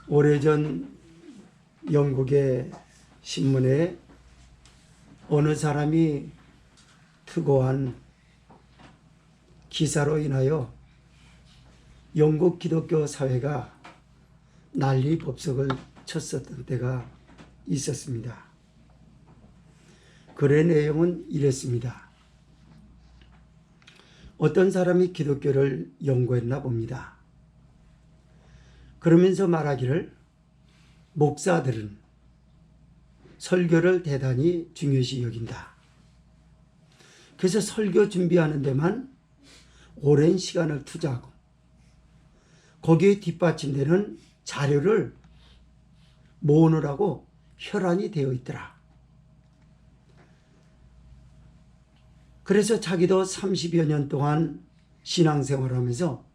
오래전 영국의 신문에 어느 사람이 특오한 기사로 인하여 영국 기독교 사회가 난리 법석을 쳤었던 때가 있었습니다. 글의 내용은 이랬습니다. 어떤 사람이 기독교를 연구했나 봅니다. 그러면서 말하기를 목사들은 설교를 대단히 중요시 여긴다. 그래서 설교 준비하는 데만 오랜 시간을 투자하고 거기에 뒷받침되는 자료를 모으느라고 혈안이 되어 있더라. 그래서 자기도 30여 년 동안 신앙생활하면서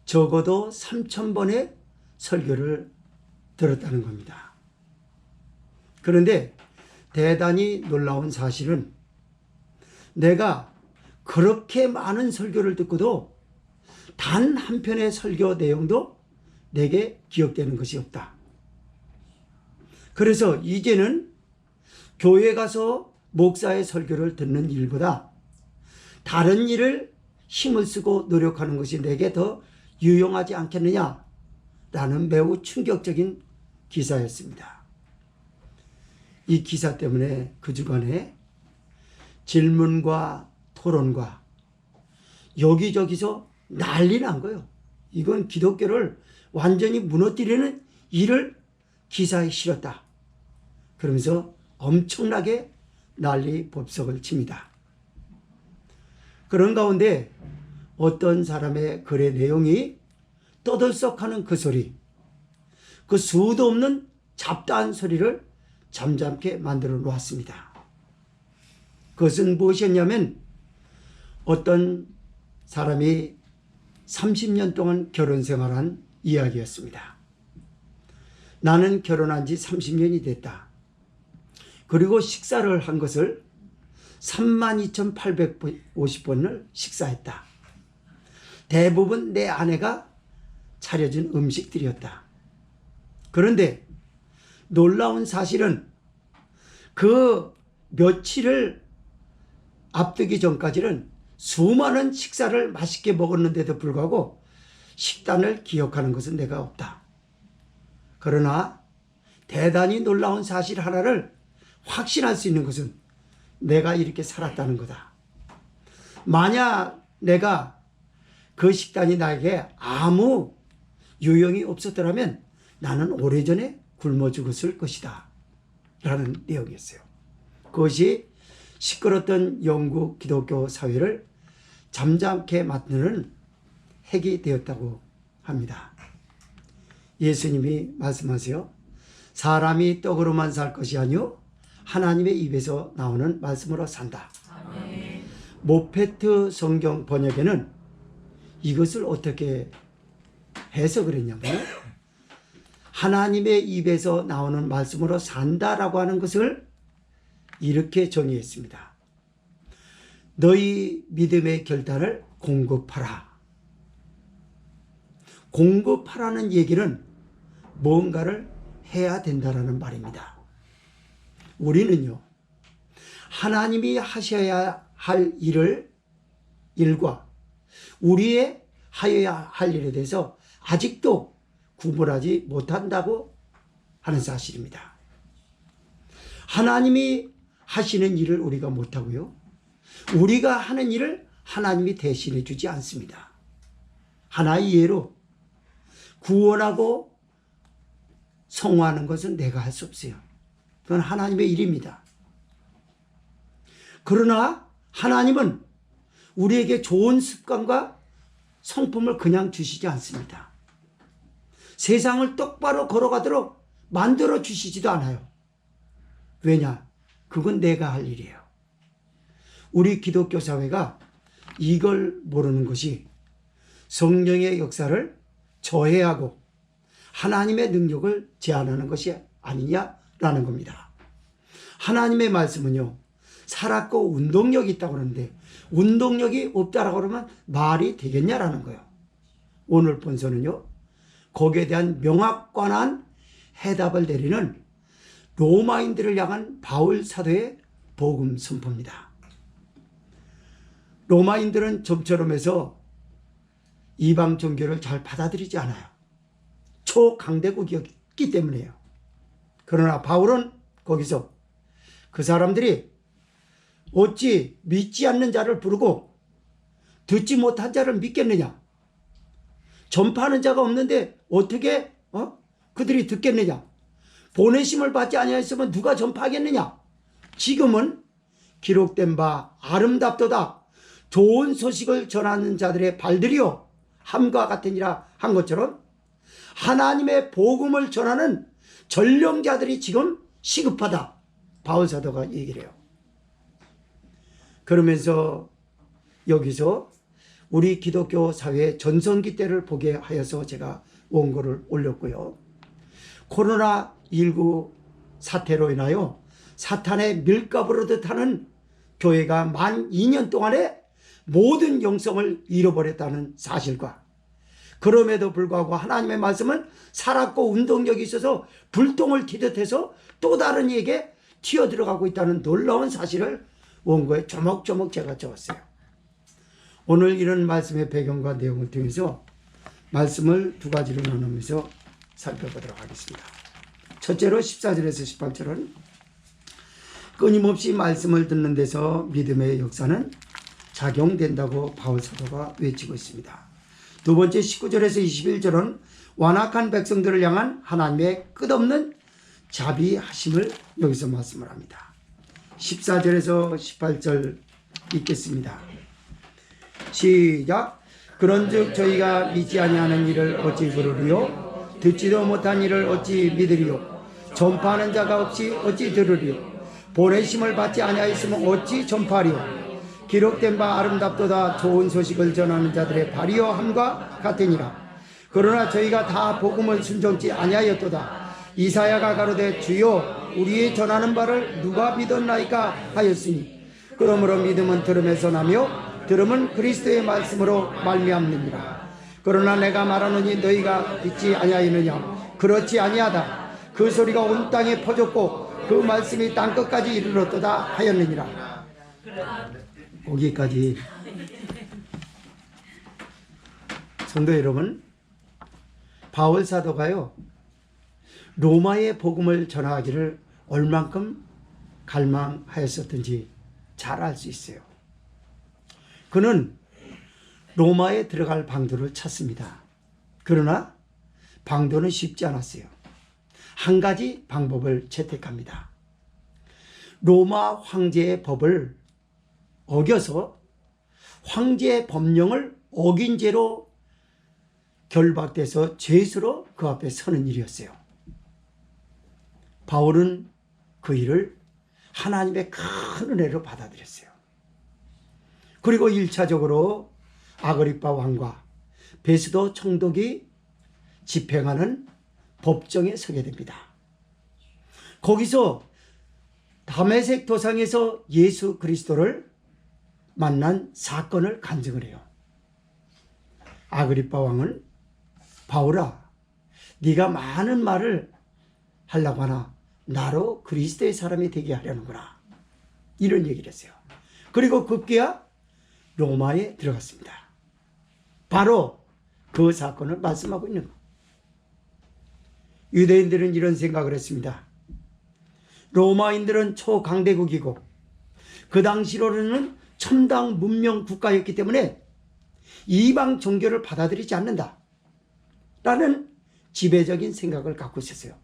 적어도 3,000번의 설교를 들었다는 겁니다. 그런데 대단히 놀라운 사실은 내가 그렇게 많은 설교를 듣고도 단 한 편의 설교 내용도 내게 기억되는 것이 없다. 그래서 이제는 교회 가서 목사의 설교를 듣는 일보다 다른 일을 힘을 쓰고 노력하는 것이 내게 더 유용하지 않겠느냐라는 매우 충격적인 기사였습니다. 이 기사 때문에 그 주간에 질문과 토론과 여기저기서 난리 난 거예요. 이건 기독교를 완전히 무너뜨리는 일을 기사에 실었다. 그러면서 엄청나게 난리 법석을 칩니다. 그런 가운데 어떤 사람의 글의 내용이 떠들썩하는 그 소리, 그 수도 없는 잡다한 소리를 잠잠케 만들어 놓았습니다. 그것은 무엇이었냐면 어떤 사람이 30년 동안 결혼 생활한 이야기였습니다. 나는 결혼한 지 30년이 됐다. 그리고 식사를 한 것을 32,850번을 식사했다. 대부분 내 아내가 차려준 음식들이었다. 그런데 놀라운 사실은 그 며칠을 앞두기 전까지는 수많은 식사를 맛있게 먹었는데도 불구하고 식단을 기억하는 것은 내가 없다. 그러나 대단히 놀라운 사실 하나를 확신할 수 있는 것은 내가 이렇게 살았다는 거다. 만약 내가 그 식단이 나에게 아무 유용이 없었더라면 나는 오래전에 굶어 죽었을 것이다. 라는 내용이었어요. 그것이 시끄럽던 영국 기독교 사회를 잠잠케 만드는 핵이 되었다고 합니다. 예수님이 말씀하세요. 사람이 떡으로만 살 것이 아니요 하나님의 입에서 나오는 말씀으로 산다. 아멘. 모페트 성경 번역에는 이것을 어떻게 해석을 했냐면 하나님의 입에서 나오는 말씀으로 산다라고 하는 것을 이렇게 정의했습니다. 너희 믿음의 결단을 공급하라. 공급하라는 얘기는 뭔가를 해야 된다라는 말입니다. 우리는요, 하나님이 하셔야 할 일과 우리의 하여야 할 일에 대해서 아직도 구분하지 못한다고 하는 사실입니다. 하나님이 하시는 일을 우리가 못하고요, 우리가 하는 일을 하나님이 대신해 주지 않습니다. 하나의 예로 구원하고 성화하는 것은 내가 할 수 없어요. 그건 하나님의 일입니다. 그러나 하나님은 우리에게 좋은 습관과 성품을 그냥 주시지 않습니다. 세상을 똑바로 걸어가도록 만들어 주시지도 않아요. 왜냐? 그건 내가 할 일이에요. 우리 기독교 사회가 이걸 모르는 것이 성령의 역사를 저해하고 하나님의 능력을 제한하는 것이 아니냐라는 겁니다. 하나님의 말씀은요, 살았고 운동력이 있다고 그러는데 운동력이 없다라고 그러면 말이 되겠냐라는 거예요. 오늘 본서는요, 거기에 대한 명확관한 해답을 내리는 로마인들을 향한 바울 사도의 복음 선포입니다. 로마인들은 좀처럼 해서 이방 종교를 잘 받아들이지 않아요. 초강대국이었기 때문이에요. 그러나 바울은 거기서 그 사람들이 어찌 믿지 않는 자를 부르고 듣지 못한 자를 믿겠느냐? 전파하는 자가 없는데 어떻게 그들이 듣겠느냐? 보내심을 받지 아니하였으면 누가 전파하겠느냐? 지금은 기록된 바 아름답도다. 좋은 소식을 전하는 자들의 발들이요 함과 같으니라 한 것처럼 하나님의 복음을 전하는 전령자들이 지금 시급하다. 바울 사도가 얘기를 해요. 그러면서 여기서 우리 기독교 사회의 전성기 때를 보게 하여서 제가 원고를 올렸고요. 코로나19 사태로 인하여 사탄의 밀가부르듯 하는 교회가 만 2년 동안에 모든 영성을 잃어버렸다는 사실과 그럼에도 불구하고 하나님의 말씀은 살았고 운동력이 있어서 불똥을 튀듯해서 또 다른 이에게 튀어들어가고 있다는 놀라운 사실을 원고에 조목조목 제가 적었어요. 오늘 이런 말씀의 배경과 내용을 통해서 말씀을 두 가지로 나누면서 살펴보도록 하겠습니다. 첫째로 14절에서 18절은 끊임없이 말씀을 듣는 데서 믿음의 역사는 작용된다고 바울 사도가 외치고 있습니다. 두 번째 19절에서 21절은 완악한 백성들을 향한 하나님의 끝없는 자비하심을 여기서 말씀을 합니다. 14절에서 18절 읽겠습니다. 시작. 그런즉 저희가 믿지 아니하는 일을 어찌 그러리요? 듣지도 못한 일을 어찌 믿으리요? 전파하는 자가 없이 어찌 들으리요? 보내심을 받지 아니하였으면 어찌 전파하리요? 기록된 바 아름답도다. 좋은 소식을 전하는 자들의 발이요 함과 같으니라. 그러나 저희가 다 복음을 순종치 아니하였도다. 이사야가 가로되 주여 우리의 전하는 바를 누가 믿었나이까 하였으니 그러므로 믿음은 들음에서 나며 들음은 그리스도의 말씀으로 말미암느니라. 그러나 내가 말하노니 너희가 믿지 아니하였느냐? 그렇지 아니하다. 그 소리가 온 땅에 퍼졌고 그 말씀이 땅끝까지 이르렀도다 하였느니라. 거기까지. 성도 여러분, 바울 사도가요 로마의 복음을 전하기를 얼만큼 갈망하였었던지 잘 알 수 있어요. 그는 로마에 들어갈 방도를 찾습니다. 그러나 방도는 쉽지 않았어요. 한 가지 방법을 채택합니다. 로마 황제의 법을 어겨서 황제의 법령을 어긴 죄로 결박돼서 죄수로 그 앞에 서는 일이었어요. 바울은 그 일을 하나님의 큰 은혜로 받아들였어요. 그리고 1차적으로 아그리빠 왕과 베스도 총독이 집행하는 법정에 서게 됩니다. 거기서 다메섹 도상에서 예수 그리스도를 만난 사건을 간증을 해요. 아그리빠 왕은 바울아, 네가 많은 말을 하려고 하나 나로 그리스도의 사람이 되게 하려는구나, 이런 얘기를 했어요. 그리고 급기야 로마에 들어갔습니다. 바로 그 사건을 말씀하고 있는 것. 유대인들은 이런 생각을 했습니다. 로마인들은 초강대국이고 그 당시로는 첨단 문명 국가였기 때문에 이방 종교를 받아들이지 않는다 라는 지배적인 생각을 갖고 있었어요.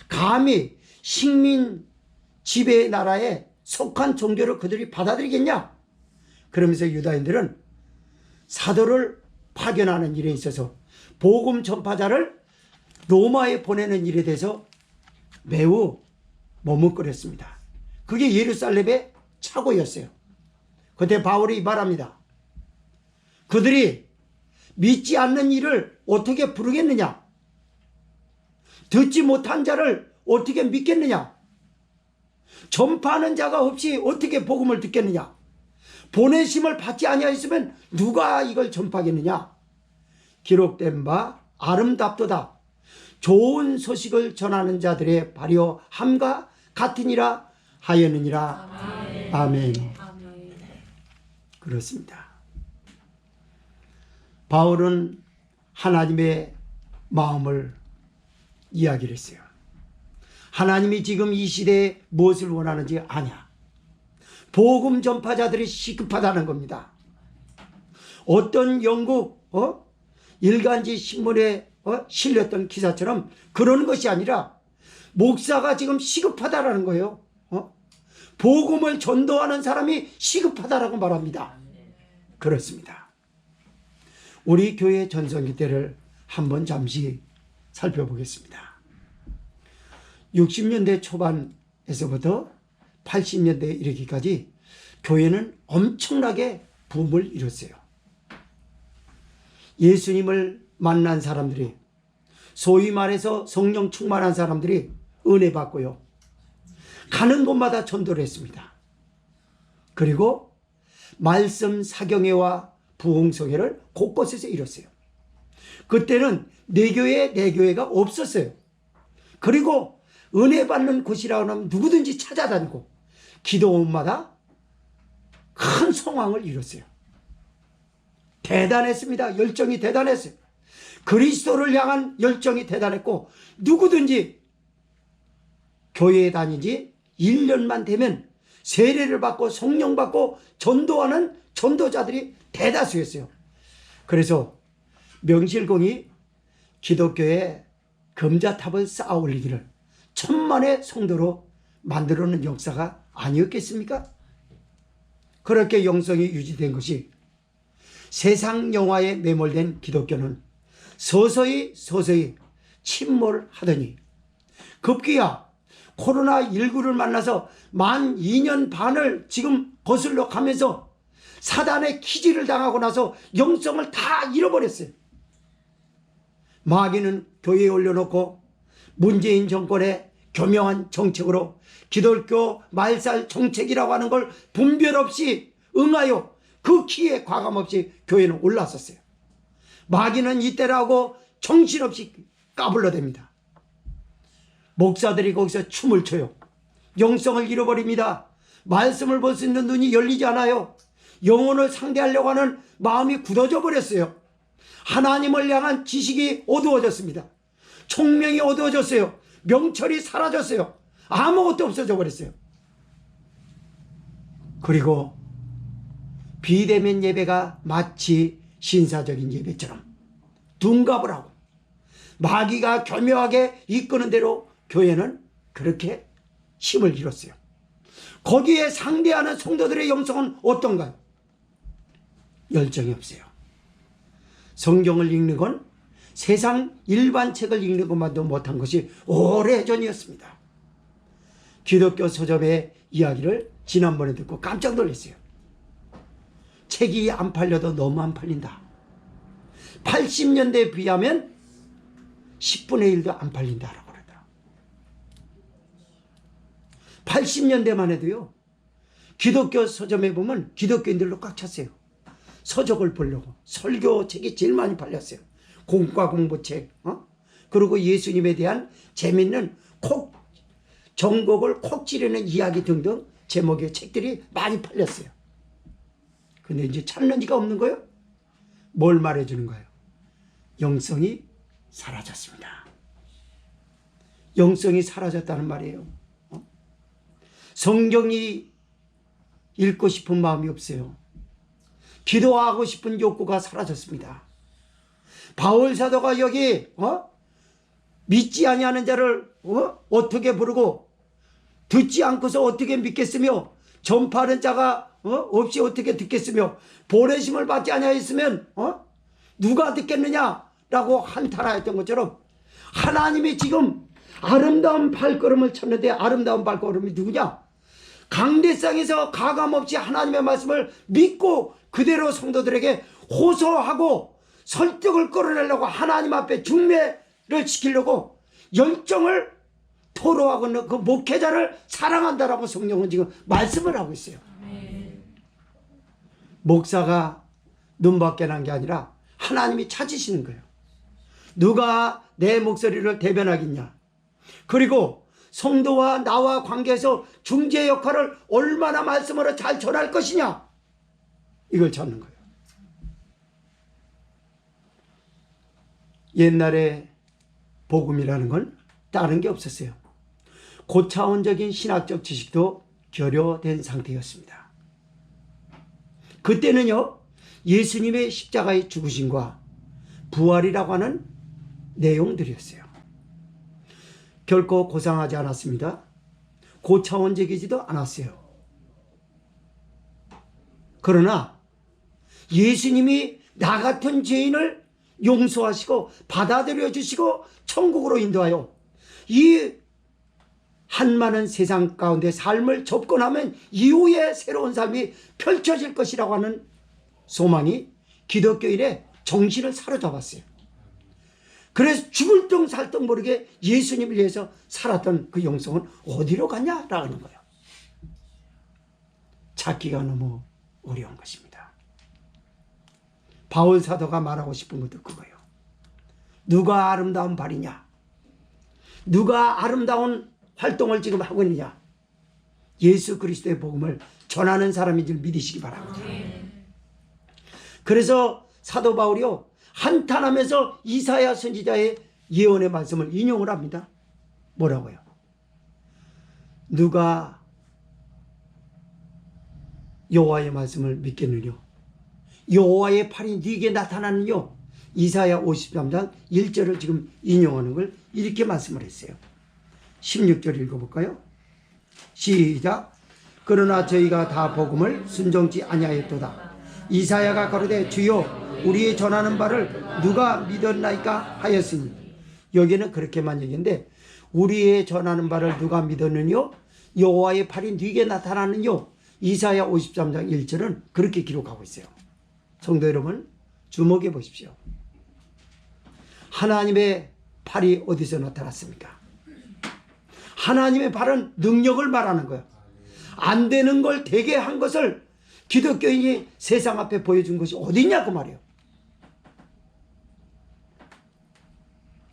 감히 식민 지배의 나라에 속한 종교를 그들이 받아들이겠냐? 그러면서 유다인들은 사도를 파견하는 일에 있어서 복음 전파자를 로마에 보내는 일에 대해서 매우 머뭇거렸습니다. 그게 예루살렘의 착오였어요. 그때 바울이 말합니다. 그들이 믿지 않는 일을 어떻게 부르겠느냐? 듣지 못한 자를 어떻게 믿겠느냐? 전파하는 자가 없이 어떻게 복음을 듣겠느냐? 보내심을 받지 아니하였으면 누가 이걸 전파하겠느냐? 기록된 바 아름답도다. 좋은 소식을 전하는 자들의 발효함과 같으니라 하였느니라. 아멘. 그렇습니다. 바울은 하나님의 마음을 이야기를 했어요. 하나님이 지금 이 시대에 무엇을 원하는지 아냐. 복음 전파자들이 시급하다는 겁니다. 어떤 영국 일간지 신문에 실렸던 기사처럼 그러는 것이 아니라 목사가 지금 시급하다라는 거예요. 복음을 전도하는 사람이 시급하다라고 말합니다. 그렇습니다. 우리 교회 전성기 때를 한번 잠시 살펴보겠습니다. 60년대 초반에서부터 80년대 이르기까지 교회는 엄청나게 붐을 이뤘어요. 예수님을 만난 사람들이, 소위 말해서 성령 충만한 사람들이 은혜 받고요. 가는 곳마다 전도를 했습니다. 그리고 말씀 사경회와 부흥성회를 곳곳에서 이뤘어요. 그때는 내 교회가 없었어요. 그리고 은혜 받는 곳이라고 하면 누구든지 찾아다니고 기도원마다 큰 성황을 이뤘어요. 대단했습니다. 열정이 대단했어요. 그리스도를 향한 열정이 대단했고 누구든지 교회에 다니지 1년만 되면 세례를 받고 성령 받고 전도하는 전도자들이 대다수였어요. 그래서 명실공히 기독교에 금자탑을 쌓아 올리기를 천만의 성도로 만들어놓은 역사가 아니었겠습니까? 그렇게 영성이 유지된 것이 세상 영화에 매몰된 기독교는 서서히 침몰하더니 급기야 코로나19를 만나서 만 2년 반을 지금 거슬러 가면서 사단의 기지를 당하고 나서 영성을 다 잃어버렸어요. 마귀는 교회에 올려놓고 문재인 정권의 교묘한 정책으로 기독교 말살 정책이라고 하는 걸 분별 없이 응하여 그 키에 과감없이 교회는 올랐었어요. 마귀는 이때라고 정신없이 까불러댑니다. 목사들이 거기서 춤을 춰요. 영성을 잃어버립니다. 말씀을 볼 수 있는 눈이 열리지 않아요. 영혼을 상대하려고 하는 마음이 굳어져 버렸어요. 하나님을 향한 지식이 어두워졌습니다. 총명이 어두워졌어요. 명철이 사라졌어요. 아무것도 없어져 버렸어요. 그리고 비대면 예배가 마치 신사적인 예배처럼 둔갑을 하고 마귀가 교묘하게 이끄는 대로 교회는 그렇게 힘을 잃었어요. 거기에 상대하는 성도들의 영성은 어떤가요? 열정이 없어요. 성경을 읽는 건 세상 일반 책을 읽는 것만도 못한 것이 오래전이었습니다. 기독교 서점의 이야기를 지난번에 듣고 깜짝 놀랐어요. 책이 안 팔려도 너무 안 팔린다. 80년대에 비하면 10분의 1도 안 팔린다라고 그러더라. 80년대만 해도요. 기독교 서점에 보면 기독교인들로 꽉 찼어요. 서적을 보려고. 설교책이 제일 많이 팔렸어요. 공과 공부책. 그리고 예수님에 대한 재밌는 정곡을 콕 찌르는 이야기 등등 제목의 책들이 많이 팔렸어요. 근데 이제 찾는 지가 없는 거예요? 뭘 말해주는 거예요? 영성이 사라졌습니다. 영성이 사라졌다는 말이에요. 성경이 읽고 싶은 마음이 없어요. 기도하고 싶은 욕구가 사라졌습니다. 바울 사도가 여기 믿지 아니하는 자를 어떻게 부르고 듣지 않고서 어떻게 믿겠으며 전파하는 자가 없이 어떻게 듣겠으며 보내심을 받지 아니하였으면 누가 듣겠느냐라고 한탄하였던 것처럼 하나님이 지금 아름다운 발걸음을 쳤는데 아름다운 발걸음이 누구냐? 강대상에서 가감없이 하나님의 말씀을 믿고 그대로 성도들에게 호소하고 설득을 끌어내려고 하나님 앞에 중매를 시키려고 열정을 토로하고 있는 그 목회자를 사랑한다라고 성령은 지금 말씀을 하고 있어요. 목사가 눈밖에 난 게 아니라 하나님이 찾으시는 거예요. 누가 내 목소리를 대변하겠냐? 그리고 성도와 나와 관계에서 중재 역할을 얼마나 말씀으로 잘 전할 것이냐? 이걸 찾는 거예요. 옛날에 복음이라는 건 다른 게 없었어요. 고차원적인 신학적 지식도 결여된 상태였습니다. 그때는요, 예수님의 십자가의 죽으심과 부활이라고 하는 내용들이었어요. 결코 고상하지 않았습니다. 고차원적이지도 않았어요. 그러나 예수님이 나 같은 죄인을 용서하시고 받아들여 주시고 천국으로 인도하여 이 한많은 세상 가운데 삶을 접근하면 이후에 새로운 삶이 펼쳐질 것이라고 하는 소망이 기독교인의 정신을 사로잡았어요. 그래서 죽을 둥 살 둥 모르게 예수님을 위해서 살았던 그 영성은 어디로 갔냐라는 거예요. 찾기가 너무 어려운 것입니다. 바울 사도가 말하고 싶은 것도 그거예요. 누가 아름다운 발이냐? 누가 아름다운 활동을 지금 하고 있느냐? 예수 그리스도의 복음을 전하는 사람인 줄 믿으시기 바랍니다. 그래서 사도 바울이요, 한탄하면서 이사야 선지자의 예언의 말씀을 인용을 합니다. 뭐라고요? 누가 여호와의 말씀을 믿겠느냐? 여호와의 팔이 네게 나타나느냐? 이사야 53장 1절을 지금 인용하는 걸 이렇게 말씀을 했어요. 16절 읽어볼까요? 시작. 그러나 저희가 다 복음을 순종치 아니하였도다. 이사야가 가로되 주여 우리의 전하는 바를 누가 믿었나이까 하였으니, 여기는 그렇게만 얘기인데 우리의 전하는 바를 누가 믿었느뇨? 여호와의 팔이 네게 나타나느뇨? 이사야 53장 1절은 그렇게 기록하고 있어요. 성도 여러분, 주목해 보십시오. 하나님의 팔이 어디서 나타났습니까? 하나님의 팔은 능력을 말하는 거예요. 안 되는 걸 되게 한 것을 기독교인이 세상 앞에 보여준 것이 어디냐고 말이에요.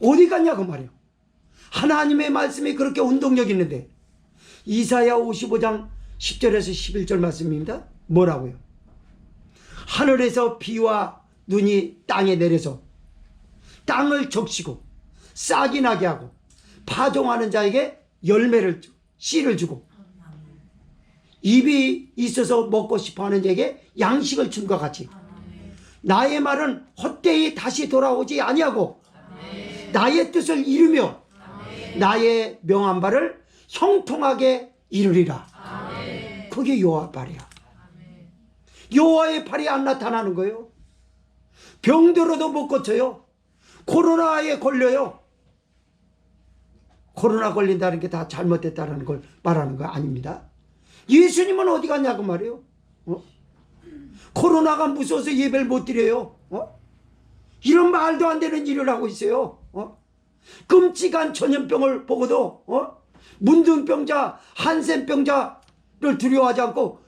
어디 갔냐고 말이에요. 하나님의 말씀이 그렇게 운동력 있는데, 이사야 55장 10절에서 11절 말씀입니다. 뭐라고요? 하늘에서 비와 눈이 땅에 내려서 땅을 적시고 싹이 나게 하고 파종하는 자에게 열매를 씨를 주고 입이 있어서 먹고 싶어하는 자에게 양식을 준 것 같이, 나의 말은 헛되이 다시 돌아오지 아니하고 나의 뜻을 이루며 나의 명한 바를 형통하게 이루리라. 그게 여호와 팔이야. 여호와의 팔이 안 나타나는 거예요. 병들어도 못 고쳐요. 코로나에 걸려요. 코로나 걸린다는 게 다 잘못됐다는 걸 말하는 거 아닙니다. 예수님은 어디 갔냐고 말이에요. 코로나가 무서워서 예배를 못 드려요. 이런 말도 안 되는 일을 하고 있어요. 끔찍한 전염병을 보고도 문둥병자, 한센병자를 두려워하지 않고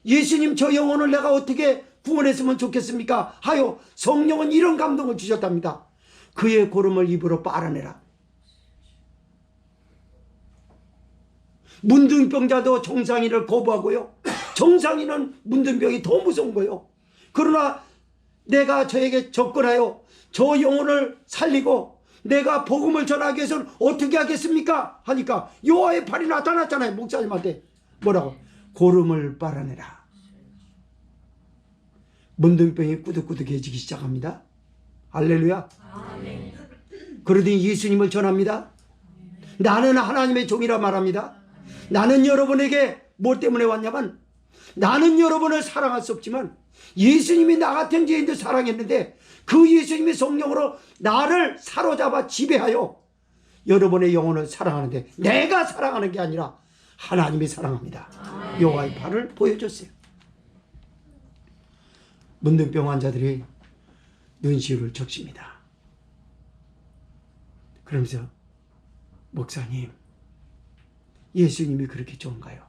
예수님 저 영혼을 내가 어떻게 구원했으면 좋겠습니까? 하여 성령은 이런 감동을 주셨답니다. 그의 고름을 입으로 빨아내라. 문둥병자도 정상인을 거부하고요, 정상인은 문둥병이 더 무서운 거예요. 그러나 내가 저에게 접근하여 저 영혼을 살리고 내가 복음을 전하기 위해서는 어떻게 하겠습니까? 하니까 여호와의 팔이 나타났잖아요. 목사님한테 뭐라고? 고름을 빨아내라. 문둥병이 꾸덕꾸덕해지기 시작합니다. 할렐루야. 그러더니 예수님을 전합니다. 나는 하나님의 종이라 말합니다. 나는 여러분에게 뭐 때문에 왔냐면, 나는 여러분을 사랑할 수 없지만 예수님이 나 같은 죄인도 사랑했는데 그 예수님이 성령으로 나를 사로잡아 지배하여 여러분의 영혼을 사랑하는데, 내가 사랑하는 게 아니라 하나님이 사랑합니다. 여호와의 팔을 보여줬어요. 문둥병 환자들이 눈시울을 적십니다. 그러면서 목사님, 예수님이 그렇게 좋은가요?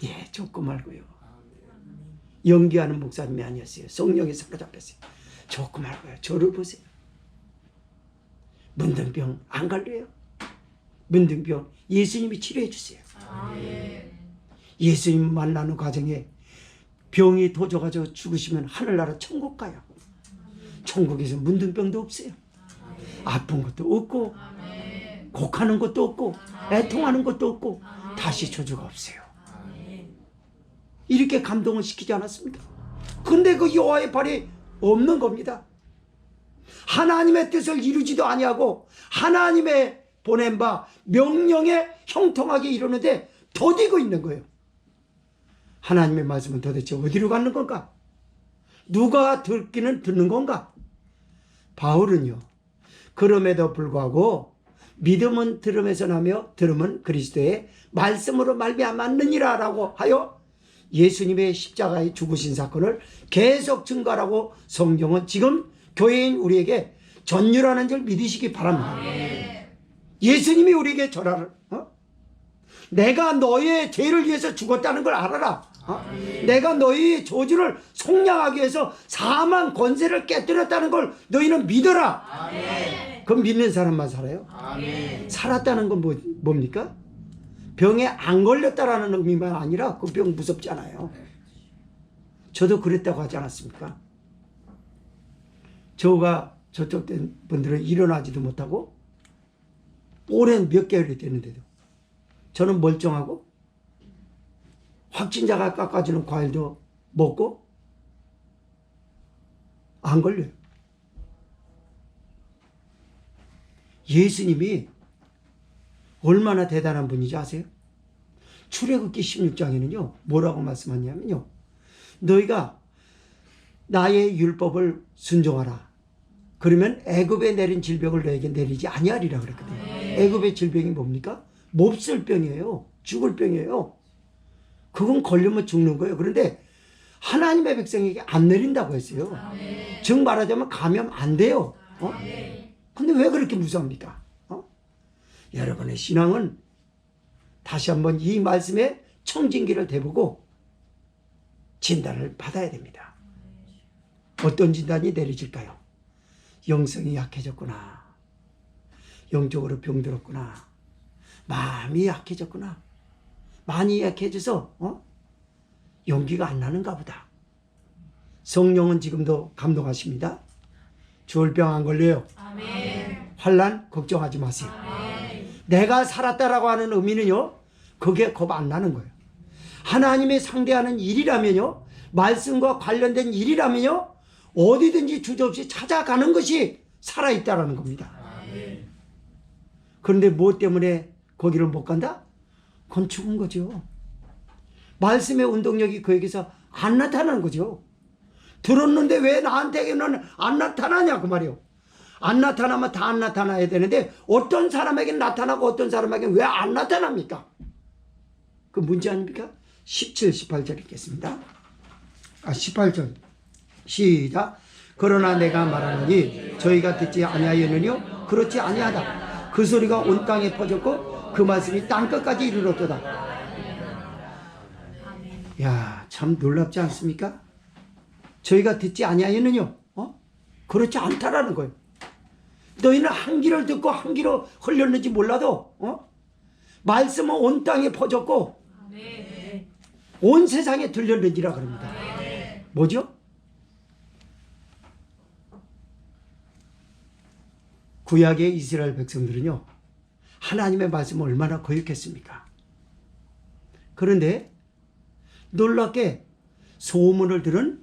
예, 좋고 말고요. 연기하는 목사님이 아니었어요. 성령에 사로잡혔어요. 좋고 말고요. 저를 보세요. 문둥병 안 걸려요. 문둥병 예수님이 치료해 주세요. 예수님 만나는 과정에 병이 도져가지고 죽으시면 하늘나라 천국 가요. 천국에서 문둥병도 없어요. 아픈 것도 없고 곡하는 것도 없고 애통하는 것도 없고 다시 저주가 없어요. 이렇게 감동을 시키지 않았습니까? 근데 그 여호와의 발이 없는 겁니다. 하나님의 뜻을 이루지도 아니하고 하나님의 보낸 바 명령에 형통하게 이루는데 더디고 있는 거예요. 하나님의 말씀은 도대체 어디로 가는 건가? 누가 듣기는 듣는 건가? 바울은요, 그럼에도 불구하고 믿음은 들음에서 나며 들음은 그리스도의 말씀으로 말미암았느니라 라고 하여 예수님의 십자가에 죽으신 사건을 계속 증거하라고 성경은 지금 교회인 우리에게 전율하는 줄 믿으시기 바랍니다. 예수님이 우리에게 전하를 내가 너의 죄를 위해서 죽었다는 걸 알아라. 내가 너희 저주를 속량하기 위해서 사망 권세를 깨뜨렸다는 걸 너희는 믿어라. 그럼 믿는 사람만 살아요. 살았다는 건 뭡니까? 병에 안 걸렸다라는 의미만 아니라 그 병 무섭지 않아요. 저도 그랬다고 하지 않았습니까? 저가 저쪽 분들은 일어나지도 못하고 오랜 몇 개월이 됐는데도 저는 멀쩡하고 확진자가 깎아주는 과일도 먹고 안 걸려요. 예수님이 얼마나 대단한 분인지 아세요? 출애굽기 16장에는요 뭐라고 말씀하냐면요, 너희가 나의 율법을 순종하라. 그러면 애굽에 내린 질병을 너에게 내리지 아니하리라 그랬거든요. 애굽의 질병이 뭡니까? 몹쓸 병이에요. 죽을 병이에요. 그건 걸리면 죽는 거예요. 그런데 하나님의 백성에게 안 내린다고 했어요. 즉 말하자면 감염 안 돼요. 근데 왜 그렇게 무서웁니까? 여러분의 신앙은 다시 한번 이 말씀에 청진기를 대보고 진단을 받아야 됩니다. 어떤 진단이 내려질까요? 영성이 약해졌구나. 영적으로 병들었구나. 마음이 약해졌구나. 많이 약해져서 용기가 안 나는가 보다. 성령은 지금도 감동하십니다. 죽을 병 안 걸려요. 환난 걱정하지 마세요. 내가 살았다라고 하는 의미는요, 그게 겁 안 나는 거예요. 하나님의 상대하는 일이라면요, 말씀과 관련된 일이라면요, 어디든지 주저없이 찾아가는 것이 살아있다라는 겁니다. 그런데 무엇 때문에 거기를 못 간다? 그건 죽은 거죠. 말씀의 운동력이 그에게서 안 나타나는 거죠. 들었는데 왜 나한테는 안 나타나냐 그 말이에요. 안 나타나면 다 안 나타나야 되는데 어떤 사람에게는 나타나고 어떤 사람에게는 왜 안 나타납니까? 그 문제 아닙니까? 17, 18절 읽겠습니다. 18절 시작. 그러나 내가 말하노니 저희가 듣지 아니하였느뇨? 그렇지 아니하다. 그 소리가 온 땅에 퍼졌고 그 말씀이 땅끝까지 이르렀도다. 야, 참 놀랍지 않습니까? 저희가 듣지 아니하였느뇨? 그렇지 않다라는 거예요. 너희는 한 귀를 듣고 한 귀로 흘렸는지 몰라도 말씀은 온 땅에 퍼졌고 온 세상에 들렸는지라 그럽니다. 뭐죠? 구약의 이스라엘 백성들은요, 하나님의 말씀을 얼마나 거역했습니까? 그런데 놀랍게 소문을 들은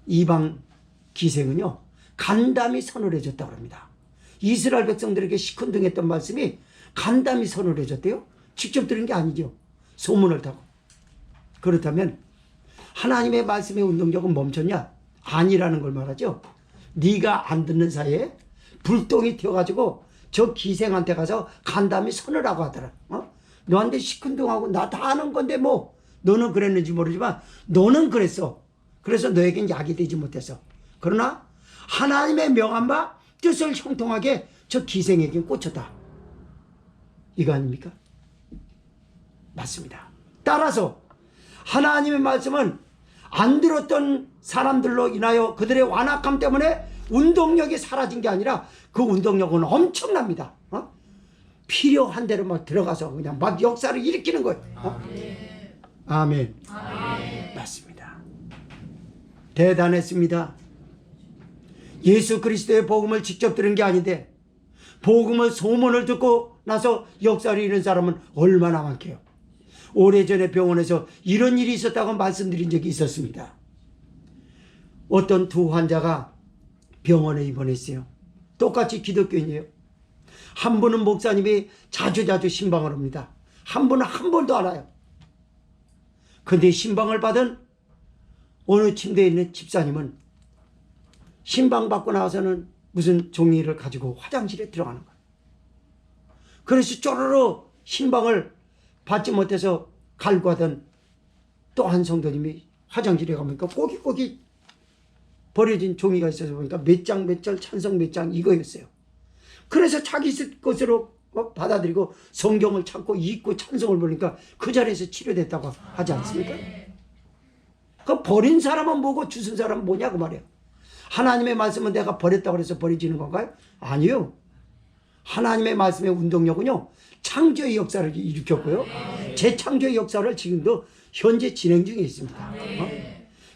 이방 기생은요, 간담이 선을 해줬다고 합니다. 이스라엘 백성들에게 시큰둥했던 말씀이 간담이 선을 해줬대요. 직접 들은 게 아니죠. 소문을 타고. 그렇다면 하나님의 말씀의 운동력은 멈췄냐? 아니라는 걸 말하죠. 네가 안 듣는 사이에 불똥이 튀어가지고 저 기생한테 가서 간담이 선을 하고 하더라. 너한테 시큰둥하고 나 다 아는 건데 뭐 너는 그랬는지 모르지만 너는 그랬어. 그래서 너에겐 약이 되지 못해서. 그러나 하나님의 명한 바 뜻을 형통하게 저 기생에겐 꽂혔다. 이거 아닙니까? 맞습니다. 따라서 하나님의 말씀은 안 들었던 사람들로 인하여 그들의 완악함 때문에 운동력이 사라진 게 아니라 그 운동력은 엄청납니다. 필요한 대로 막 들어가서 그냥 막 역사를 일으키는 거예요. 아멘. 맞습니다. 대단했습니다. 예수 그리스도의 복음을 직접 들은 게 아닌데 복음을 소문을 듣고 나서 역사를 이룬 사람은 얼마나 많게요. 오래전에 병원에서 이런 일이 있었다고 말씀드린 적이 있었습니다. 어떤 두 환자가 병원에 입원했어요. 똑같이 기독교인이에요. 한 분은 목사님이 자주 신방을 합니다. 한 분은 한 번도 안 와요. 근데 신방을 받은 어느 침대에 있는 집사님은 신방 받고 나와서는 무슨 종이를 가지고 화장실에 들어가는 거예요. 그래서 쪼르르 신방을 받지 못해서 갈구하던 또 한 성도님이 화장실에 가보니까 꼬깃꼬깃 버려진 종이가 있어서 보니까 몇 장 몇 절 찬송 몇 장 이거였어요. 그래서 자기 것으로 받아들이고 성경을 찾고 읽고 찬송을 보니까 그 자리에서 치료됐다고 하지 않습니까? 그 버린 사람은 뭐고 주신 사람은 뭐냐고 말이에요. 하나님의 말씀은 내가 버렸다고 해서 버려지는 건가요? 아니요. 하나님의 말씀의 운동력은요, 창조의 역사를 일으켰고요. 재창조의 역사를 지금도 현재 진행 중에 있습니다.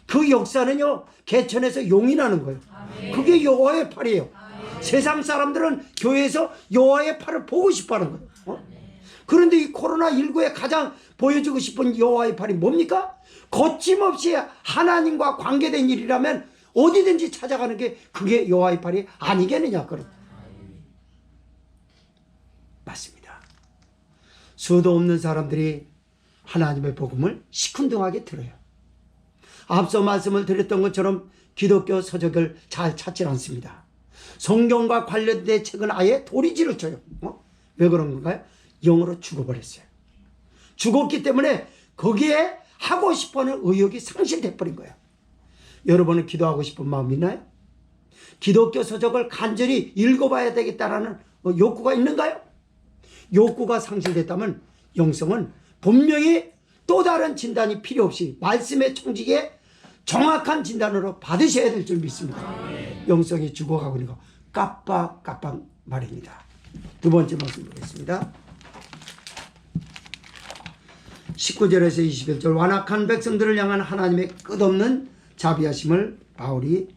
그 역사는요, 개천에서 용인하는 거예요. 그게 여호와의 팔이에요. 세상 사람들은 교회에서 여호와의 팔을 보고 싶어 하는 거예요. 그런데 이 코로나19에 가장 보여주고 싶은 여호와의 팔이 뭡니까? 거침없이 하나님과 관계된 일이라면 어디든지 찾아가는 게 그게 여호와의 팔이 아니겠느냐. 그럼 맞습니다. 수도 없는 사람들이 하나님의 복음을 시큰둥하게 들어요. 앞서 말씀을 드렸던 것처럼 기독교 서적을 잘 찾지 않습니다. 성경과 관련된 책은 아예 도리지를 쳐요. 왜 그런 건가요? 영으로 죽어버렸어요. 죽었기 때문에 거기에 하고 싶어하는 의욕이 상실돼 버린 거예요. 여러분은 기도하고 싶은 마음 있나요? 기독교 서적을 간절히 읽어봐야 되겠다라는 욕구가 있는가요? 욕구가 상실됐다면 영성은 분명히 또 다른 진단이 필요 없이 말씀의 청지기에 정확한 진단으로 받으셔야 될 줄 믿습니다. 영성이 죽어가고 있는 거 깜빡깜빡 말입니다. 두 번째 말씀 보겠습니다. 19절에서 21절 완악한 백성들을 향한 하나님의 끝없는 자비하심을 바울이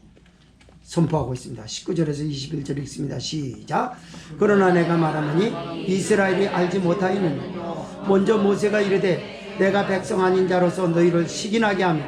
선포하고 있습니다. 19절에서 21절 읽습니다. 시작. 그러나 내가 말하노니 이스라엘이 알지 못하였느니 먼저 모세가 이르되 내가 백성 아닌 자로서 너희를 시기나게 하며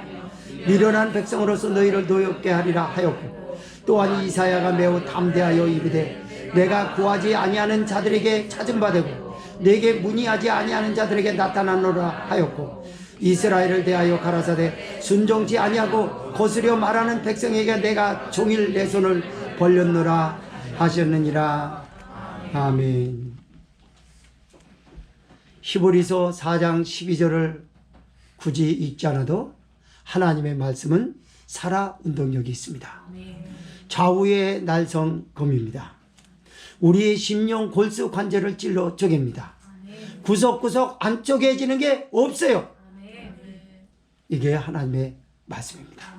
미련한 백성으로서 너희를 노엽게 하리라 하였고 또한 이사야가 매우 담대하여 이르되 내가 구하지 아니하는 자들에게 찾음 받고 내게 문의하지 아니하는 자들에게 나타나노라 하였고 이스라엘을 대하여 가라사대 순종치 아니하고 거스려 말하는 백성에게 내가 종일 내 손을 벌렸노라 하셨느니라. 아멘. 히브리서 4장 12절을 굳이 읽지 않아도 하나님의 말씀은 살아 운동력이 있습니다. 좌우의 날성검입니다. 우리의 심령 골수 관절을 찔러 쪼갭니다. 구석구석 안 쪼개지는 게 없어요. 이게 하나님의 말씀입니다.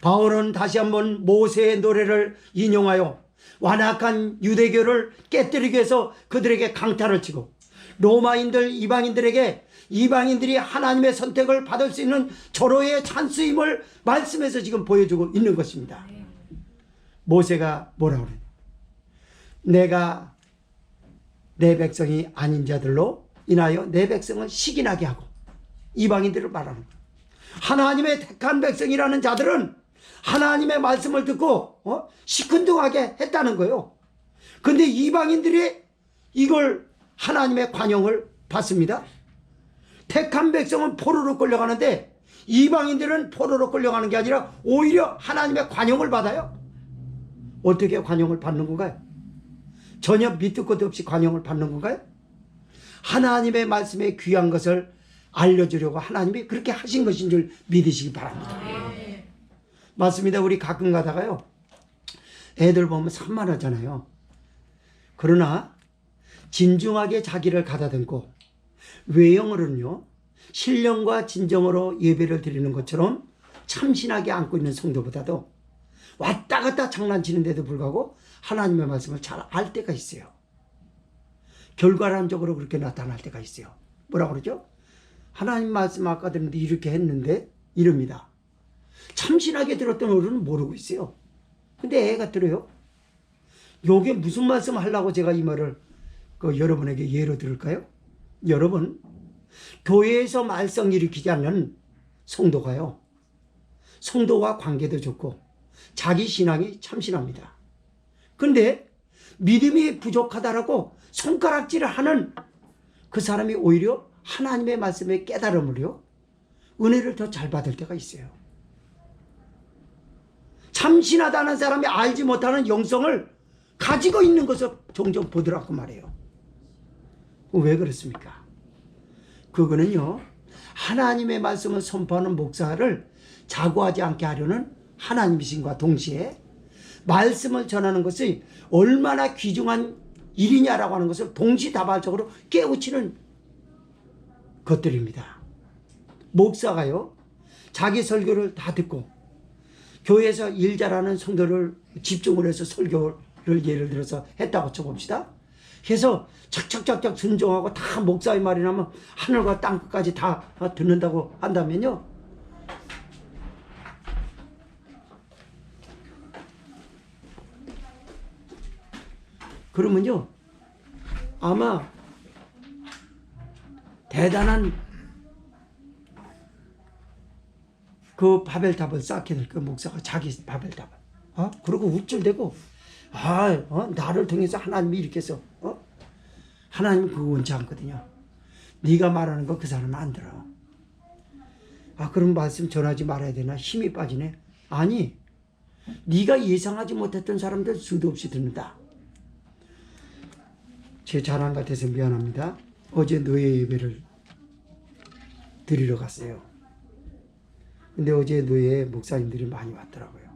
바울은 다시 한번 모세의 노래를 인용하여 완악한 유대교를 깨뜨리기 위해서 그들에게 강타를 치고 로마인들 이방인들에게 이방인들이 하나님의 선택을 받을 수 있는 절호의 찬스임을 말씀해서 지금 보여주고 있는 것입니다. 모세가 뭐라고 그래요? 내가 내 백성이 아닌 자들로 인하여 내 백성을 시기나게 하고 이방인들을 말하는 거예요. 하나님의 택한 백성이라는 자들은 하나님의 말씀을 듣고 시큰둥하게 했다는 거예요. 근데 이방인들이 이걸 하나님의 관용을 받습니다. 택한 백성은 포로로 끌려가는데 이방인들은 포로로 끌려가는 게 아니라 오히려 하나님의 관용을 받아요. 어떻게 관용을 받는 건가요? 전혀 밑도 끝도 없이 관용을 받는 건가요? 하나님의 말씀에 귀한 것을 알려주려고 하나님이 그렇게 하신 것인 줄 믿으시기 바랍니다. 맞습니다. 우리 가끔 가다가요, 애들 보면 산만하잖아요. 그러나 진중하게 자기를 가다듬고 외형으로는요 신령과 진정으로 예배를 드리는 것처럼 참신하게 안고 있는 성도보다도 왔다 갔다 장난치는데도 불구하고 하나님의 말씀을 잘 알 때가 있어요. 결과론적으로 그렇게 나타날 때가 있어요. 뭐라 그러죠? 하나님 말씀 아까 들었는데 이렇게 했는데 이럽니다. 참신하게 들었던 어른은 모르고 있어요. 근데 애가 들어요. 요게 무슨 말씀 하려고 제가 이 말을 여러분에게 예로 들을까요? 여러분, 교회에서 말썽 일으키지 않는 성도가요, 성도와 관계도 좋고 자기 신앙이 참신합니다. 근데 믿음이 부족하다라고 손가락질을 하는 그 사람이 오히려 하나님의 말씀의 깨달음을요, 은혜를 더 잘 받을 때가 있어요. 참신하다는 사람이 알지 못하는 영성을 가지고 있는 것을 종종 보더라고 말해요. 왜 그렇습니까? 그거는요, 하나님의 말씀을 선포하는 목사를 자고하지 않게 하려는 하나님이신과 동시에 말씀을 전하는 것이 얼마나 귀중한 일이냐라고 하는 것을 동시다발적으로 깨우치는 것들입니다. 목사가요, 자기 설교를 다 듣고 교회에서 일 잘하는 성도를 집중을 해서 설교를 예를 들어서 했다고 쳐봅시다. 해서 착착착착 순종하고 다 목사의 말이 나면 하늘과 땅끝까지 다 듣는다고 한다면요, 그러면요 아마 대단한 그 바벨탑을 쌓게 될 그 목사가 자기 바벨탑을 그리고 우쭐대고 나를 통해서 하나님이 이렇게 해서 하나님은 그거 원치 않거든요. 네가 말하는 거 그 사람은 안 들어. 그럼 말씀 전하지 말아야 되나? 힘이 빠지네. 아니, 네가 예상하지 못했던 사람들 수도 없이 듣는다. 제 자랑 같아서 미안합니다. 어제 노예 예배를 드리러 갔어요. 근데 어제 노예 목사님들이 많이 왔더라고요.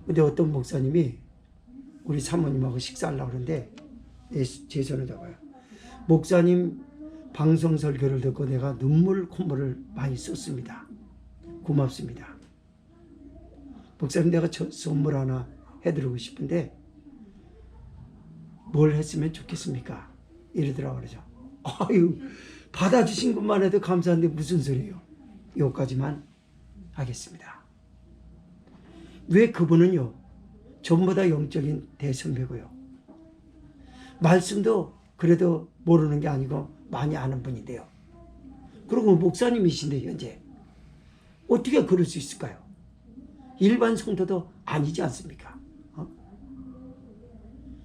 근데 어떤 목사님이 우리 사모님하고 식사하려고 그러는데 제 손을 잡아요. 목사님 방송 설교를 듣고 내가 눈물 콧물을 많이 썼습니다. 고맙습니다. 목사님, 내가 선물 하나 해드리고 싶은데 뭘 했으면 좋겠습니까? 이러더라고요. 그러죠. 아유, 받아주신 것만 해도 감사한데 무슨 소리예요? 여기까지만 하겠습니다. 왜 그분은요, 전보다 영적인 대선배고요, 말씀도 그래도 모르는 게 아니고 많이 아는 분인데요, 그리고 목사님이신데 현재 어떻게 그럴 수 있을까요? 일반 성도도 아니지 않습니까?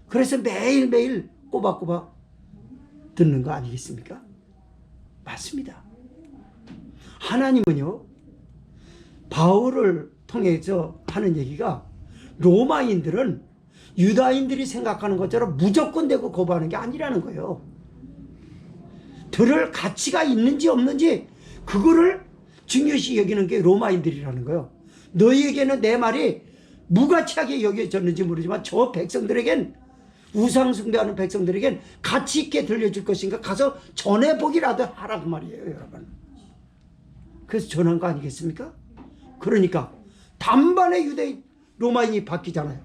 그래서 매일매일 꼬박꼬박 듣는 거 아니겠습니까? 맞습니다. 하나님은요, 바울을 통해서 하는 얘기가 로마인들은 유다인들이 생각하는 것처럼 무조건 되고 거부하는 게 아니라는 거예요. 들을 가치가 있는지 없는지 그거를 중요시 여기는 게 로마인들이라는 거예요. 너희에게는 내 말이 무가치하게 여겨졌는지 모르지만 저 백성들에겐, 우상 숭배하는 백성들에겐 가치 있게 들려줄 것인가 가서 전해보기라도 하라고 말이에요, 여러분. 그래서 전한 거 아니겠습니까? 그러니까 단번에 유대인 로마인이 바뀌잖아요.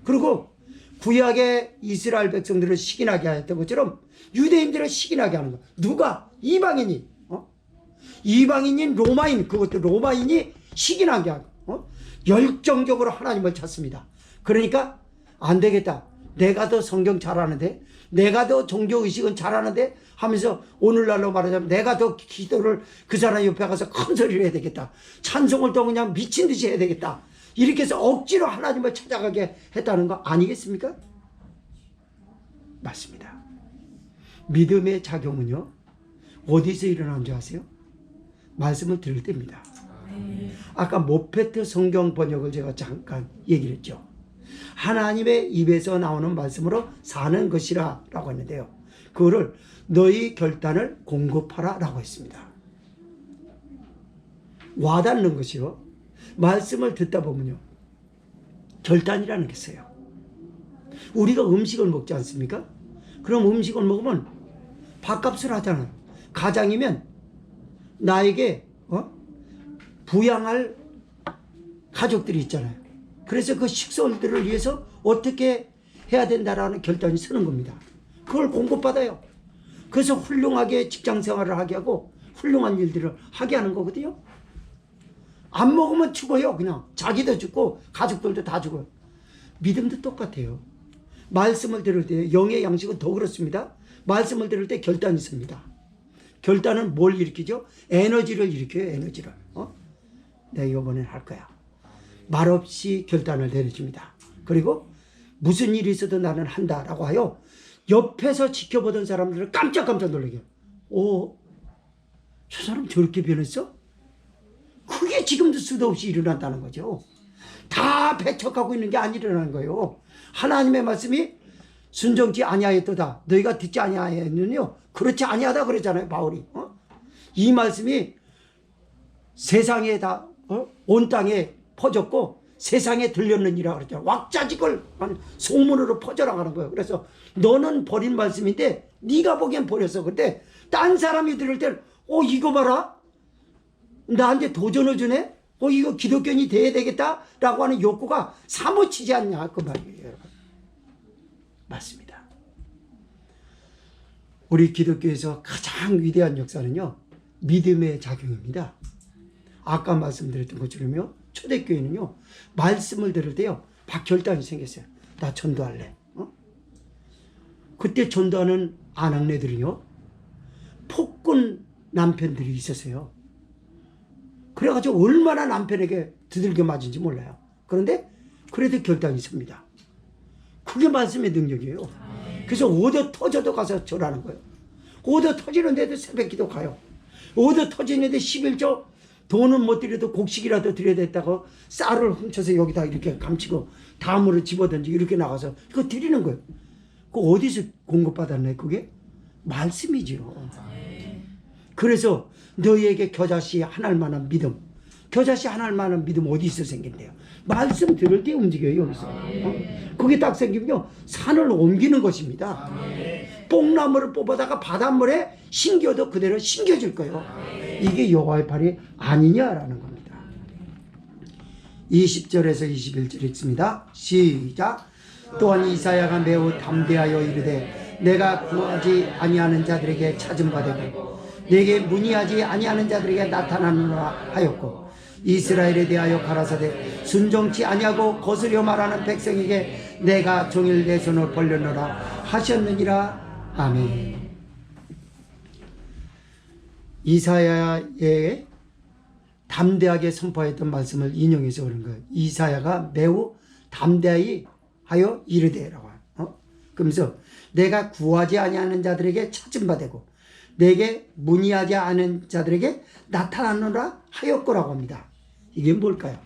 그리고 구약의 이스라엘 백성들을 식인하게 했던 것처럼 유대인들을 식인하게 하는 거예요. 누가? 이방인이. 이방인인 로마인, 그것도 로마인이 식인하게 하고 열정적으로 하나님을 찾습니다. 그러니까 안 되겠다, 내가 더 성경 잘하는데, 내가 더 종교의식은 잘하는데 하면서 오늘날로 말하자면 내가 더 기도를 그 사람 옆에 가서 큰 소리를 해야 되겠다, 찬송을 더 그냥 미친 듯이 해야 되겠다, 이렇게 해서 억지로 하나님을 찾아가게 했다는 거 아니겠습니까? 맞습니다. 믿음의 작용은요, 어디서 일어나는 줄 아세요? 말씀을 들을 때입니다. 아까 모페트 성경 번역을 제가 잠깐 얘기를 했죠. 하나님의 입에서 나오는 말씀으로 사는 것이라 라고 했는데요, 그거를 너희 결단을 공급하라 라고 했습니다. 와닿는 것이요, 말씀을 듣다 보면요, 결단이라는 게 있어요. 우리가 음식을 먹지 않습니까? 그럼 음식을 먹으면 밥값을 하잖아요. 가장이면 나에게 부양할 가족들이 있잖아요. 그래서 그 식솔들을 위해서 어떻게 해야 된다라는 결단이 서는 겁니다. 그걸 공급받아요. 그래서 훌륭하게 직장 생활을 하게 하고 훌륭한 일들을 하게 하는 거거든요. 안 먹으면 죽어요. 그냥 자기도 죽고 가족들도 다 죽어요. 믿음도 똑같아요. 말씀을 들을 때 영의 양식은 더 그렇습니다. 말씀을 들을 때 결단이 있습니다. 결단은 뭘 일으키죠? 에너지를 일으켜요. 에너지를. 내가 이번엔 할 거야. 말없이 결단을 내려줍니다. 그리고 무슨 일이 있어도 나는 한다라고 하여 옆에서 지켜보던 사람들을 깜짝깜짝 놀라게 해요. 오, 저 사람 저렇게 변했어? 그게 지금도 수도 없이 일어난다는 거죠. 다 배척하고 있는 게 안 일어나는 거예요. 하나님의 말씀이 순종치 아니하였도다. 너희가 듣지 아니하였느뇨. 그렇지 아니하다 그랬잖아요. 바울이. 이 말씀이 세상에 다 온 땅에 퍼졌고 세상에 들렸느니라 그랬잖아요. 왁자지껄 소문으로 퍼져나가는 거예요. 그래서 너는 버린 말씀인데 네가 보기엔 버렸어. 근데 딴 사람이 들을 때는 이거 봐라. 나한테 도전을 주네. 이거 기독교인이 돼야 되겠다라고 하는 욕구가 사무치지 않냐 그 말이에요. 여러분. 맞습니다. 우리 기독교에서 가장 위대한 역사는요. 믿음의 작용입니다. 아까 말씀드렸던 것처럼요. 초대교회는요. 말씀을 들을 때요. 막 결단이 생겼어요. 나 전도할래. 그때 전도하는 아낙네들은요. 폭군 남편들이 있었어요. 그래가지고 얼마나 남편에게 두들겨 맞은지 몰라요. 그런데 그래도 결단이 섭니다. 그게 말씀의 능력이에요. 그래서 얻어 터져도 가서 절하는 거예요. 얻어 터지는데도 새벽기도 가요. 얻어 터지는데 11조 돈은 못 드려도 곡식이라도 드려야 됐다고 쌀을 훔쳐서 여기다 이렇게 감치고 다음으로 집어던지고 이렇게 나가서 그거 드리는 거예요. 그 어디서 공급받았나요? 그게 말씀이죠. 그래서 너희에게 겨자씨 하나일 만한 믿음, 겨자씨 하나일 만한 믿음 어디서 생긴대요? 말씀 들을 때 움직여요. 여기서. 그게 딱 생기면요 산을 옮기는 것입니다. 뽕나무를 뽑아다가 바닷물에 심겨도 그대로 심겨질 거예요. 이게 여호와의 팔이 아니냐라는 겁니다. 20절에서 21절 읽습니다. 시작. 또한 이사야가 매우 담대하여 이르되 내가 구하지 아니하는 자들에게 찾음 받으고 내게 문의하지 아니하는 자들에게 나타나느라 하였고 이스라엘에 대하여 가라사대 순종치 아니하고 거스려 말하는 백성에게 내가 종일 내 손을 벌렸노라 하셨느니라. 아멘. 이사야의 담대하게 선포했던 말씀을 인용해서 그런 거예요. 이사야가 매우 담대하게 하여 이르되라고. 그러면서 내가 구하지 아니하는 자들에게 찾음 받고 내게 문의하지 않은 자들에게 나타나노라 하였거라고 합니다. 이게 뭘까요?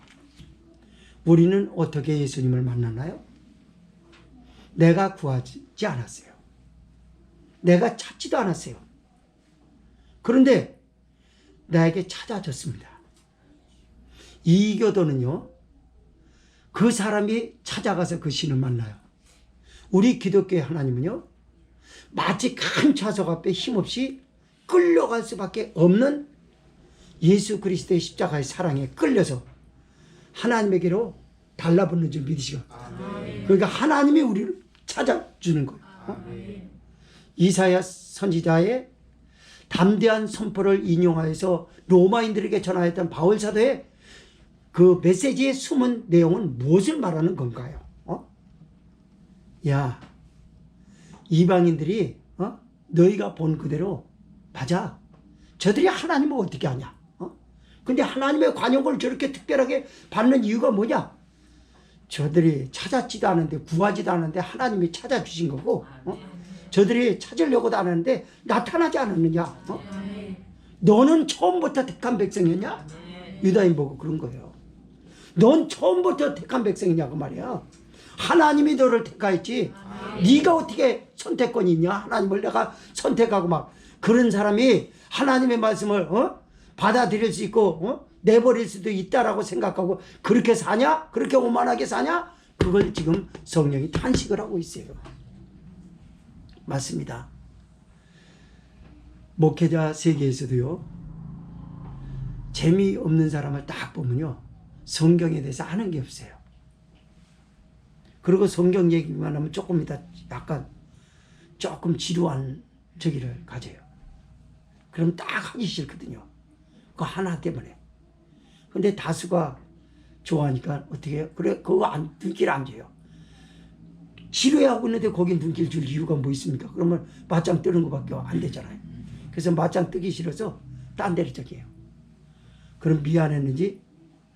우리는 어떻게 예수님을 만났나요? 내가 구하지 않았어요. 내가 찾지도 않았어요. 그런데 나에게 찾아졌습니다. 이교도는요. 그 사람이 찾아가서 그 신을 만나요. 우리 기독교의 하나님은요. 마치 큰 좌석 앞에 힘없이 끌려갈 수밖에 없는 예수 그리스도의 십자가의 사랑에 끌려서 하나님에게로 달라붙는 줄 믿으시고 그러니까 하나님이 우리를 찾아주는 거예요. 이사야 선지자의 담대한 선포를 인용하여서 로마인들에게 전하였던 바울 사도의 그 메시지의 숨은 내용은 무엇을 말하는 건가요? 야, 이방인들이 너희가 본 그대로 맞아. 저들이 하나님을 어떻게 하냐? 근데 하나님의 관용을 저렇게 특별하게 받는 이유가 뭐냐? 저들이 찾았지도 않은데 구하지도 않은데 하나님이 찾아주신 거고 저들이 찾으려고도 안 하는데 나타나지 않았느냐? 너는 처음부터 택한 백성이었냐? 유다인 보고 그런 거예요. 넌 처음부터 택한 백성이냐고 말이야. 하나님이 너를 택하였지 네가 어떻게 선택권이 있냐? 하나님을 내가 선택하고 막 그런 사람이 하나님의 말씀을 받아들일 수 있고 내버릴 수도 있다라고 생각하고 그렇게 사냐? 그렇게 오만하게 사냐? 그걸 지금 성령이 탄식을 하고 있어요. 맞습니다. 목회자 세계에서도요. 재미없는 사람을 딱 보면요. 성경에 대해서 아는 게 없어요. 그리고 성경 얘기만 하면 조금 이따 약간 조금 지루한 저기를 가져요. 그럼 딱 하기 싫거든요. 그거 하나 때문에. 근데 다수가 좋아하니까 어떻게 해요? 그래, 그거 눈길 안 줘요. 지루해하고 있는데 거긴 눈길 줄 이유가 뭐 있습니까? 그러면 맞짱 뜨는 것밖에 안 되잖아요. 그래서 맞짱 뜨기 싫어서 딴 데를 저기 해요. 그럼 미안했는지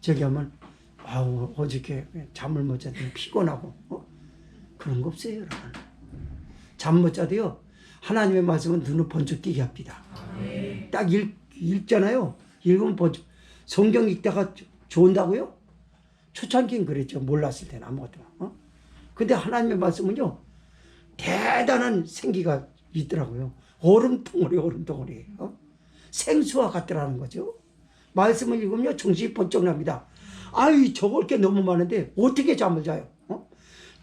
저기 하면 아우 어저께 잠을 못 잤더니 피곤하고 그런 거 없어요. 여러분. 잠 못 자도요 하나님의 말씀은 눈을 번쩍 뜨게 합니다. 딱 읽잖아요. 읽으면 번쩍. 성경 읽다가 좋은다고요? 초창기엔 그랬죠. 몰랐을 때는 아무것도. 근데 하나님의 말씀은요 대단한 생기가 있더라고요. 얼음덩어리. 생수와 같더라는 거죠. 말씀을 읽으면 정신이 번쩍 납니다. 아이 적을 게 너무 많은데 어떻게 잠을 자요?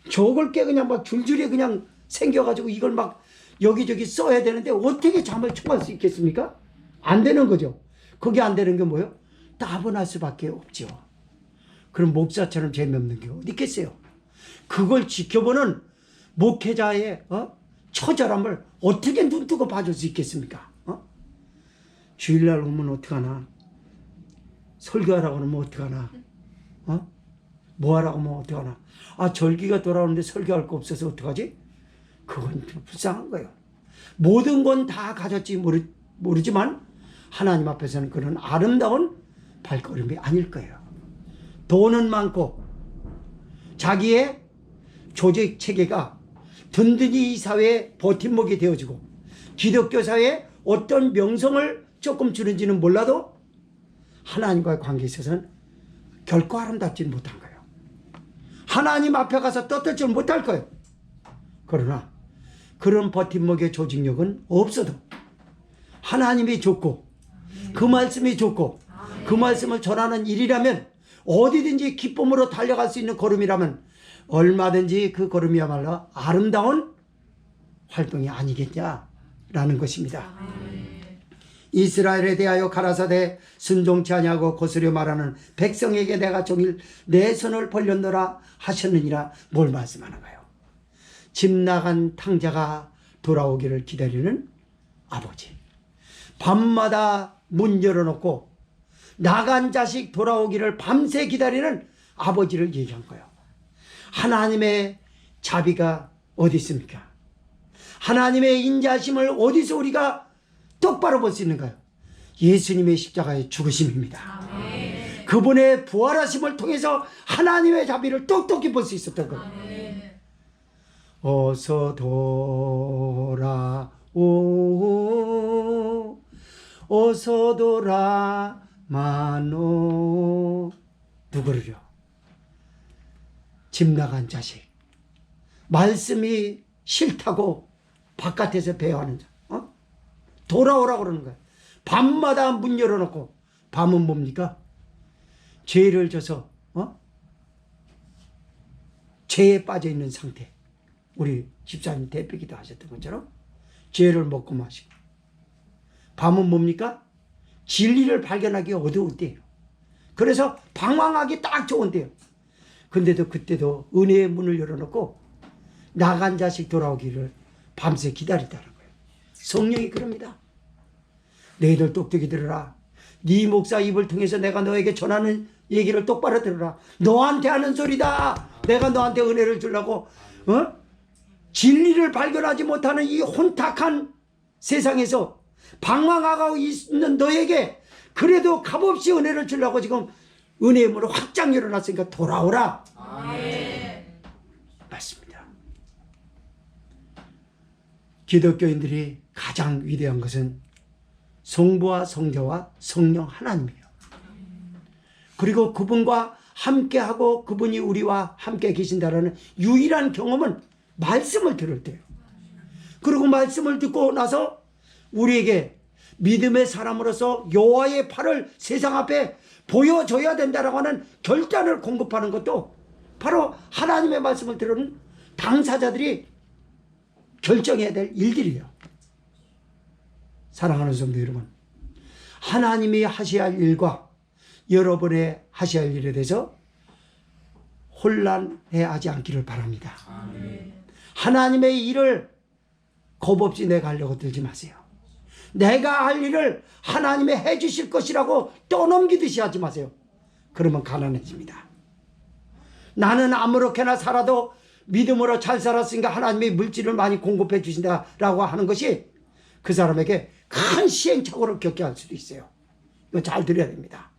적을 게 그냥 막 줄줄이 그냥 생겨가지고 이걸 막 여기저기 써야 되는데 어떻게 잠을 청할 수 있겠습니까? 안 되는 거죠. 그게 안 되는 게 뭐예요? 따분할 수밖에 없죠. 그럼 목사처럼 재미없는 게 어디 있겠어요? 그걸 지켜보는 목회자의 처절함을 어떻게 눈뜨고 봐줄 수 있겠습니까? 주일날 오면 어떡하나? 설교하라고 하면 어떡하나? 뭐 하라고 하면 어떡하나? 아, 절기가 돌아오는데 설교할 거 없어서 어떡하지? 그건 좀 불쌍한 거예요. 모든 건 다 가졌지 모르지만 하나님 앞에서는 그런 아름다운 발걸음이 아닐 거예요. 돈은 많고 자기의 조직 체계가 든든히 이 사회에 버팀목이 되어지고 기독교 사회에 어떤 명성을 조금 주는지는 몰라도 하나님과의 관계에 있어서는 결코 아름답지는 못한 거예요. 하나님 앞에 가서 떳떳지 못할 거예요. 그러나 그런 버팀목의 조직력은 없어도 하나님이 좋고 그 말씀이 좋고 그 말씀을 전하는 일이라면 어디든지 기쁨으로 달려갈 수 있는 걸음이라면 얼마든지 그 걸음이야말로 아름다운 활동이 아니겠냐라는 것입니다. 이스라엘에 대하여 가라사대 순종치 아니하고 거스려 말하는 백성에게 내가 종일 내 손을 벌렸노라 하셨느니라. 뭘 말씀하는가요? 집 나간 탕자가 돌아오기를 기다리는 아버지, 밤마다 문 열어놓고 나간 자식 돌아오기를 밤새 기다리는 아버지를 얘기한 거예요. 하나님의 자비가 어디 있습니까? 하나님의 인자심을 어디서 우리가 똑바로 볼 수 있는가요? 예수님의 십자가의 죽으심입니다. 아멘. 그분의 부활하심을 통해서 하나님의 자비를 똑똑히 볼 수 있었던 거예요. 아멘. 어서 돌아오, 어서 돌아마노. 누구를요? 집 나간 자식, 말씀이 싫다고 바깥에서 배회하는 자, 돌아오라고 그러는 거예요. 밤마다 문 열어놓고, 밤은 뭡니까? 죄를 져서 죄에 빠져 있는 상태. 우리 집사님 대표기도 하셨던 것처럼 죄를 먹고 마시고. 밤은 뭡니까? 진리를 발견하기 어려울 때예요. 그래서 방황하기 딱 좋은 때예요. 근데도 그때도 은혜의 문을 열어놓고 나간 자식 돌아오기를 밤새 기다리다는 거예요. 성령이 그럽니다. 너희들 똑똑히 들으라. 네 목사 입을 통해서 내가 너에게 전하는 얘기를 똑바로 들으라. 너한테 하는 소리다. 내가 너한테 은혜를 주려고 진리를 발견하지 못하는 이 혼탁한 세상에서 방황하고 있는 너에게 그래도 값없이 은혜를 주려고 지금 은혜의 문을 확장 열어놨으니까 돌아오라. 아멘. 맞습니다. 기독교인들이 가장 위대한 것은 성부와 성자와 성령 하나님이에요. 그리고 그분과 함께하고 그분이 우리와 함께 계신다라는 유일한 경험은 말씀을 들을 때예요. 그리고 말씀을 듣고 나서 우리에게 믿음의 사람으로서 여호와의 팔을 세상 앞에 보여줘야 된다라고 하는 결단을 공급하는 것도 바로 하나님의 말씀을 들은 당사자들이 결정해야 될 일들이에요. 사랑하는 성도 여러분, 하나님이 하셔야 할 일과 여러분의 하셔야 할 일에 대해서 혼란해하지 않기를 바랍니다. 하나님의 일을 겁 없이 내가 하려고 들지 마세요. 내가 할 일을 하나님이 해주실 것이라고 떠넘기듯이 하지 마세요. 그러면 가난해집니다. 나는 아무렇게나 살아도 믿음으로 잘 살았으니까 하나님이 물질을 많이 공급해 주신다라고 하는 것이 그 사람에게 큰 시행착오를 겪게 할 수도 있어요. 이거 잘 들어야 됩니다.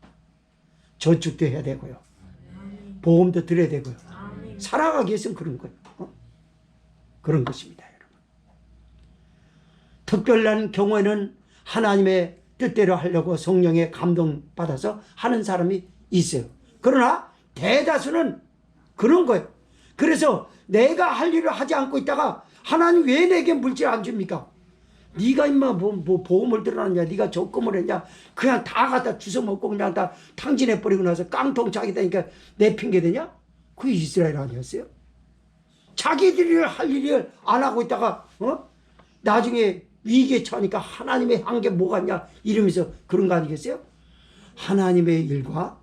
저축도 해야 되고요. 보험도 들어야 되고요. 살아가기 위해서는 그런 거예요. 그런 것입니다, 여러분. 특별한 경우에는 하나님의 뜻대로 하려고 성령의 감동받아서 하는 사람이 있어요. 그러나 대다수는 그런 거예요. 그래서 내가 할 일을 하지 않고 있다가 하나님 왜 내게 물질 안 줍니까? 네가 임마 뭐 보험을 들어놨냐, 네가 적금을 했냐, 그냥 다 갖다 주워 먹고 그냥 다 탕진해 버리고 나서 깡통 자기 되니까 내 핑계 대냐? 그게 이스라엘 아니었어요? 자기들이 할 일을 안 하고 있다가 나중에 위기에 처하니까 하나님의 한 게 뭐가 있냐 이러면서 그런 거 아니겠어요? 하나님의 일과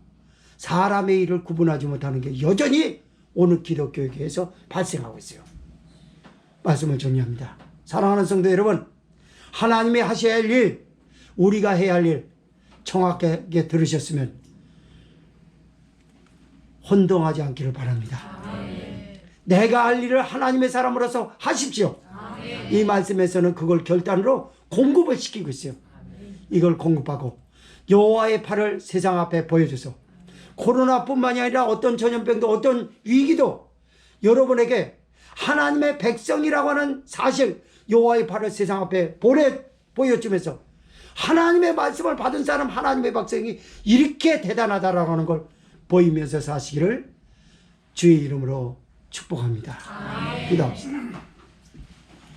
사람의 일을 구분하지 못하는 게 여전히 오늘 기독교계에서 발생하고 있어요. 말씀을 정리합니다. 사랑하는 성도 여러분, 하나님이 하셔야 할 일, 우리가 해야 할 일 정확하게 들으셨으면 혼동하지 않기를 바랍니다. 내가 할 일을 하나님의 사람으로서 하십시오. 이 말씀에서는 그걸 결단으로 공급을 시키고 있어요. 이걸 공급하고 여호와의 팔을 세상 앞에 보여줘서 코로나뿐만이 아니라 어떤 전염병도 어떤 위기도 여러분에게 하나님의 백성이라고 하는 사실, 여호와의 팔을 세상 앞에 보여주면서 하나님의 말씀을 받은 사람, 하나님의 백성이 이렇게 대단하다라고 하는 걸 보이면서 사시기를 주의 이름으로 축복합니다. 기도합시다.